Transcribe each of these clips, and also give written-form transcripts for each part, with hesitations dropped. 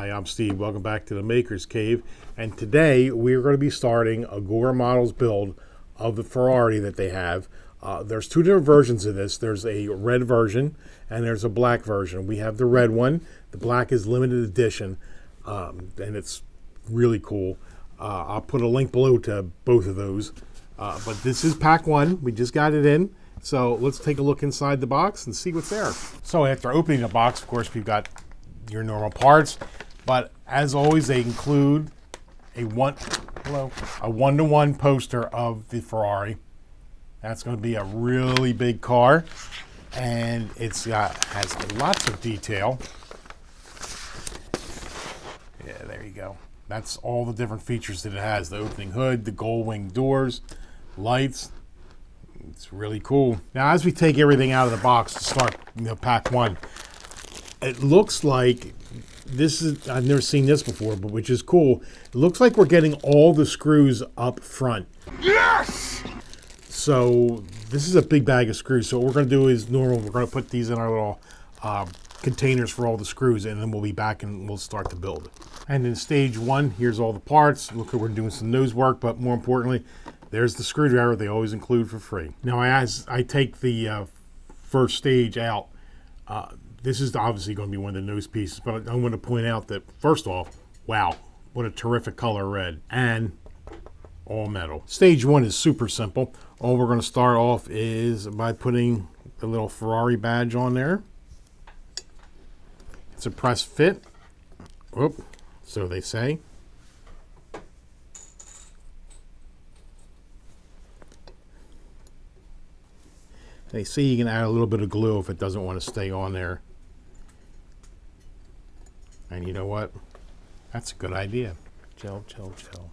Hi, I'm Steve. Welcome back to the Maker's Cave. And today we're going to be starting Agora Models build of the Ferrari that they have. There's two different versions of this. There's a red version and there's a black version. We have the red one. The black is limited edition, and it's really cool. I'll put a link below to both of those. But this is pack one. We just got it in. So let's take a look inside the box and see what's there. So after opening the box, of course, we've got your normal parts, but as always, they include a one-to-one poster of the Ferrari. That's going to be a really big car, and it's has lots of detail. Yeah, there you go. That's all the different features that it has: the opening hood, the gold wing doors, lights. It's really cool. Now, as we take everything out of the box to start, pack one, it looks like this is, I've never seen this before, but which is cool. It looks like we're getting all the screws up front. Yes! So this is a big bag of screws. So what we're going to do is normal. We're going to put these in our little containers for all the screws, and then we'll be back and we'll start to build. And in stage one, here's all the parts. Look, we're doing some nose work, but more importantly, there's the screwdriver they always include for free. Now, as I take the first stage out, this is obviously going to be one of the nose pieces, but I want to point out that, first off, wow, what a terrific color red, and all metal. Stage one is super simple. All we're going to start off is by putting the little Ferrari badge on there. It's a press fit. Whoop, so they say. They say you can add a little bit of glue if it doesn't want to stay on there. And you know what? That's a good idea. Gel, gel, gel.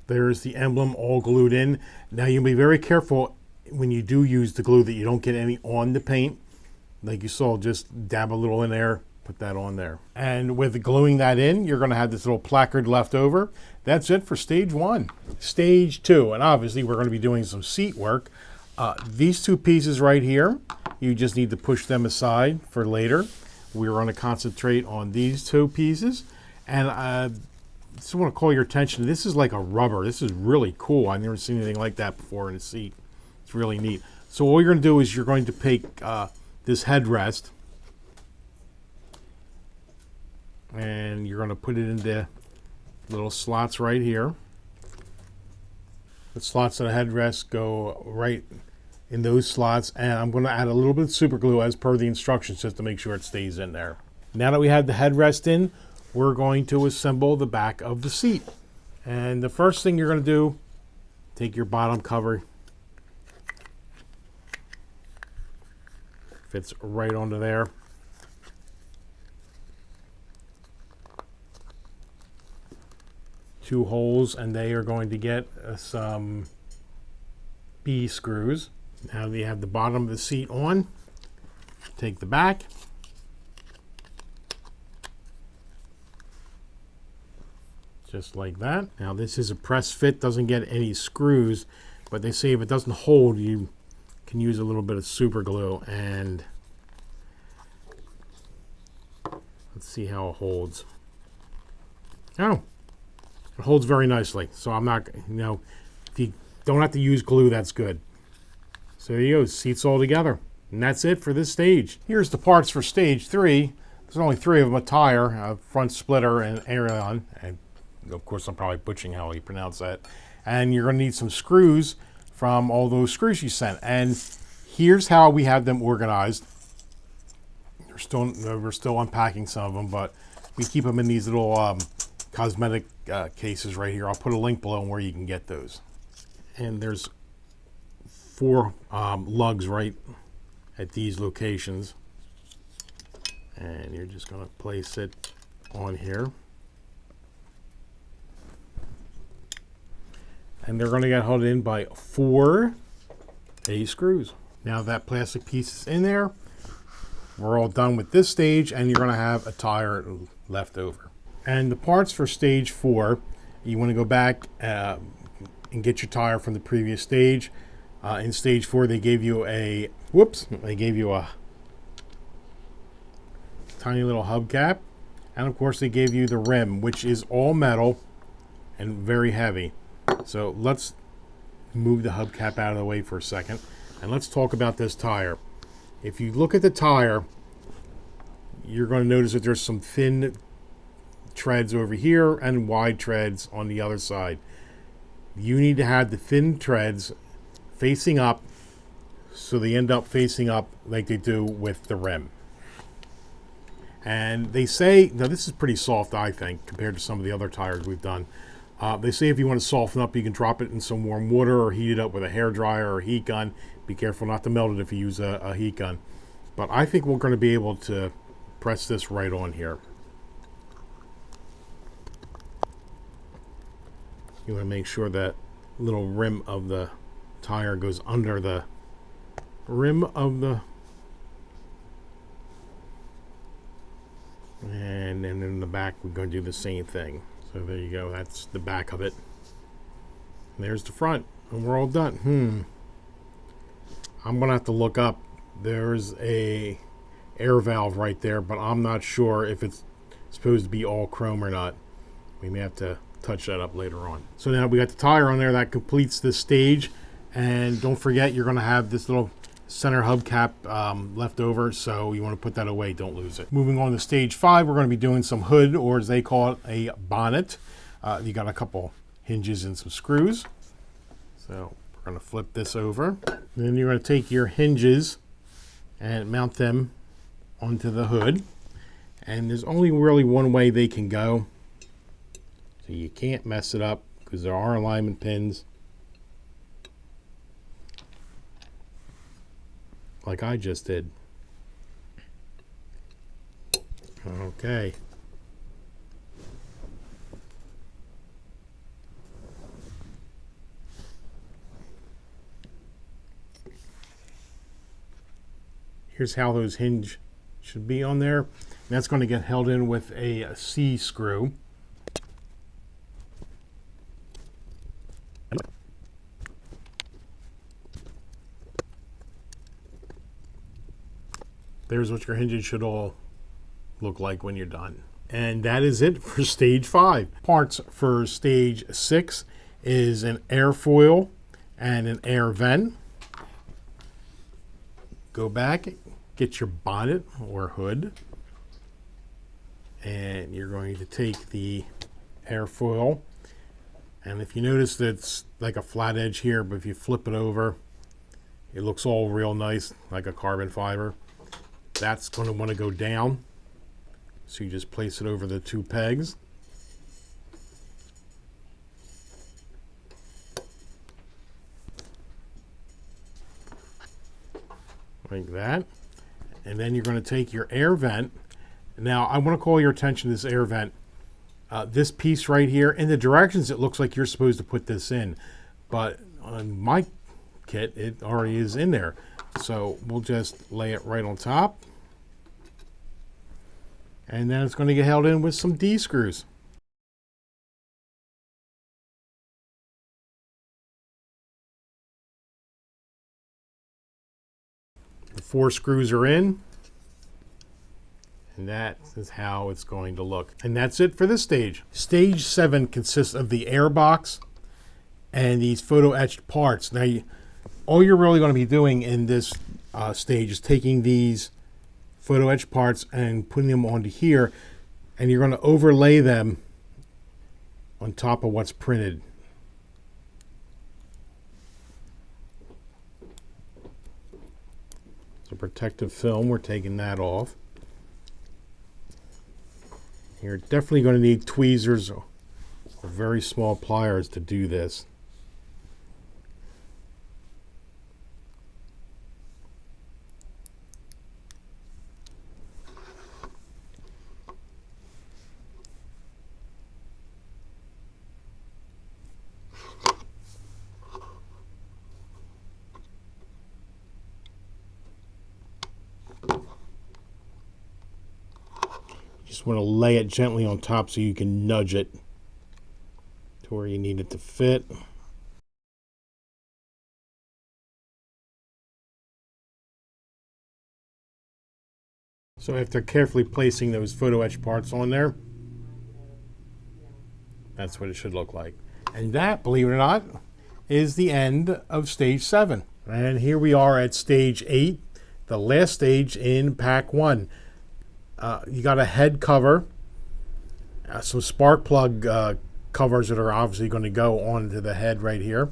There's the emblem all glued in. Now you'll be very careful when you do use the glue that you don't get any on the paint. Like you saw, just dab a little in there, put that on there. And with gluing that in, you're going to have this little placard left over. That's it for stage one. Stage two, and obviously we're going to be doing some seat work. These two pieces right here, you just need to push them aside for later. We're going to concentrate on these two pieces. And I just want to call your attention, this is like a rubber. This is really cool. I've never seen anything like that before in a seat. It's really neat. So all you're going to do is you're going to take this headrest, and you're going to put it into little slots right here. The slots of the headrest go right in those slots, and I'm going to add a little bit of super glue as per the instructions just to make sure it stays in there. Now that we have the headrest in, we're going to assemble the back of the seat. And the first thing you're going to do, take your bottom cover, fits right onto there. Two holes, and they are going to get some B screws. Now they have the bottom of the seat on. Take the back. Just like that. Now this is a press fit, doesn't get any screws, but they say if it doesn't hold, you can use a little bit of super glue, and let's see how it holds. Oh, it holds very nicely. So I'm not, if you don't have to use glue, that's good. So there you go, seats all together. And that's it for this stage. Here's the parts for stage three. There's only three of them: a tire, a front splitter, and an aileron. And of course, I'm probably butchering how you pronounce that. And you're going to need some screws from all those screws you sent. And here's how we have them organized. We're still unpacking some of them, but we keep them in these little cosmetic cases right here. I'll put a link below where you can get those. And there's 4 lugs right at these locations. And you're just going to place it on here. And they're going to get held in by 4 A screws. Now that plastic piece is in there, we're all done with this stage, and you're going to have a tire left over. And the parts for stage 4, you want to go back and get your tire from the previous stage. In stage 4, they gave you a Whoops, they gave you a tiny little hubcap. And of course they gave you the rim, which is all metal and very heavy. So let's move the hubcap out of the way for a second. And let's talk about this tire. If you look at the tire, you're going to notice that there's some thin treads over here and wide treads on the other side. You need to have the thin treads facing up so they end up facing up like they do with the rim. And they say, now this is pretty soft, I think, compared to some of the other tires we've done. They say if you want to soften up, you can drop it in some warm water or heat it up with a hairdryer or a heat gun. Be careful not to melt it if you use a heat gun. But I think we're going to be able to press this right on here. You want to make sure that little rim of the tire goes under the rim of the, and then in the back we're going to do the same thing. So there you go, that's the back of it. And there's the front, and we're all done. I'm gonna have to look up. There's a air valve right there, but I'm not sure if it's supposed to be all chrome or not. We may have to touch that up later on. So now we got the tire on there. That completes this stage. And don't forget, you're going to have this little center hubcap left over, so you want to put that away. Don't lose it. Moving on to stage 5, we're going to be doing some hood, or as they call it, a bonnet. You got a couple hinges and some screws. So we're going to flip this over. Then you're going to take your hinges and mount them onto the hood. And there's only really one way they can go. So you can't mess it up because there are alignment pins. Like I just did. Okay. Here's how those hinges should be on there. And that's going to get held in with a C screw. There's what your hinges should all look like when you're done. And that is it for stage 5. Parts for stage 6 is an airfoil and an air vent. Go back, get your bonnet or hood, and you're going to take the airfoil. And if you notice that it's like a flat edge here, but if you flip it over, it looks all real nice, like a carbon fiber. That's going to want to go down. So you just place it over the 2 pegs. Like that. And then you're going to take your air vent. Now I want to call your attention to this air vent. This piece right here, in the directions it looks like you're supposed to put this in. But on my kit, it already is in there. So we'll just lay it right on top. And then it's going to get held in with some D screws. The 4 screws are in. And that is how it's going to look. And that's it for this stage. Stage 7 consists of the air box and these photo etched parts. Now, all you're really going to be doing in this stage is taking these photo etched parts and putting them onto here, and you're going to overlay them on top of what's printed. It's a protective film. We're taking that off. You're definitely going to need tweezers or very small pliers to do this. Just want to lay it gently on top so you can nudge it to where you need it to fit. So after carefully placing those photo etch parts on there, that's what it should look like. And that, believe it or not, is the end of stage 7. And here we are at stage 8, the last stage in pack 1. You got a head cover, some spark plug covers that are obviously going to go onto the head right here.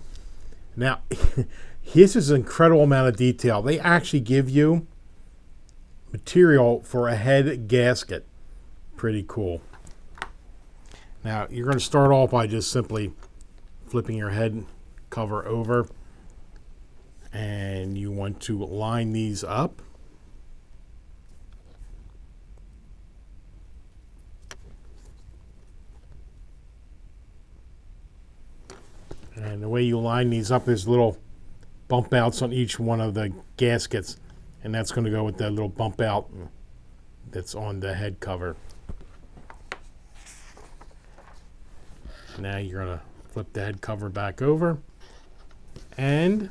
Now, this is an incredible amount of detail. They actually give you material for a head gasket. Pretty cool. Now, you're going to start off by just simply flipping your head cover over, and you want to line these up. And the way you line these up is little bump outs on each one of the gaskets, and that's going to go with that little bump out that's on the head cover. Now you're going to flip the head cover back over, and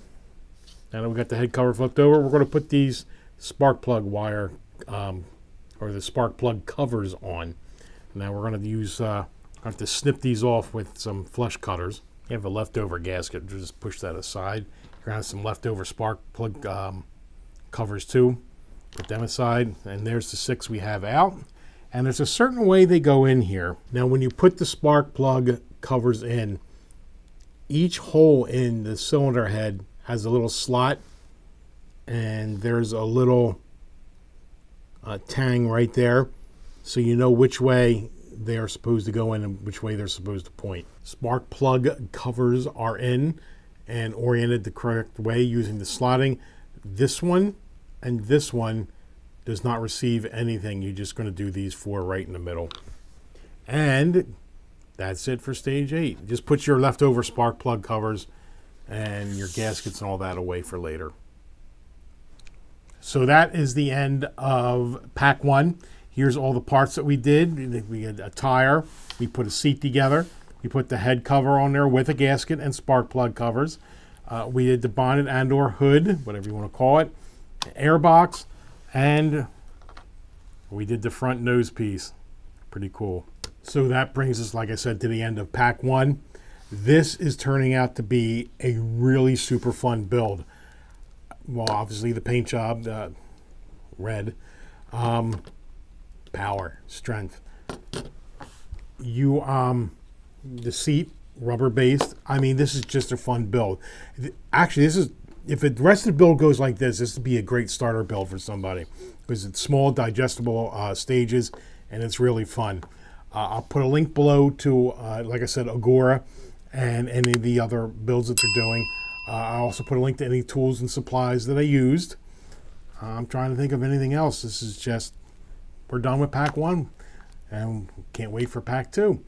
now that we got the head cover flipped over, we're going to put these spark plug wire or the spark plug covers on. Now we're going to use have to snip these off with some flush cutters. You have a leftover gasket, just push that aside. You're going to have some leftover spark plug covers too. Put them aside, and there's the 6 we have out. And there's a certain way they go in here. Now when you put the spark plug covers in, each hole in the cylinder head has a little slot, and there's a little tang right there, so you know which way they are supposed to go in and which way they're supposed to point. Spark plug covers are in and oriented the correct way using the slotting. This one and this one does not receive anything. You're just going to do these 4 right in the middle. And that's it for stage 8. Just put your leftover spark plug covers and your gaskets and all that away for later. So that is the end of pack 1. Here's all the parts that we did. We had a tire. We put a seat together. We put the head cover on there with a gasket and spark plug covers. We did the bonnet and or hood, whatever you want to call it, air box, and we did the front nose piece. Pretty cool. So that brings us, like I said, to the end of pack 1. This is turning out to be a really super fun build. Well, obviously the paint job, red, power, strength. The seat, rubber based. I mean, this is just a fun build. Actually, this is, if the rest of the build goes like this would be a great starter build for somebody because it's small, digestible stages, and it's really fun. I'll put a link below to, like I said, Agora and any of the other builds that they're doing. I'll also put a link to any tools and supplies that I used. I'm trying to think of anything else. This is just, we're done with pack 1 and can't wait for pack 2.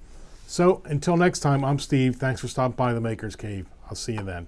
So until next time, I'm Steve. Thanks for stopping by the Maker's Cave. I'll see you then.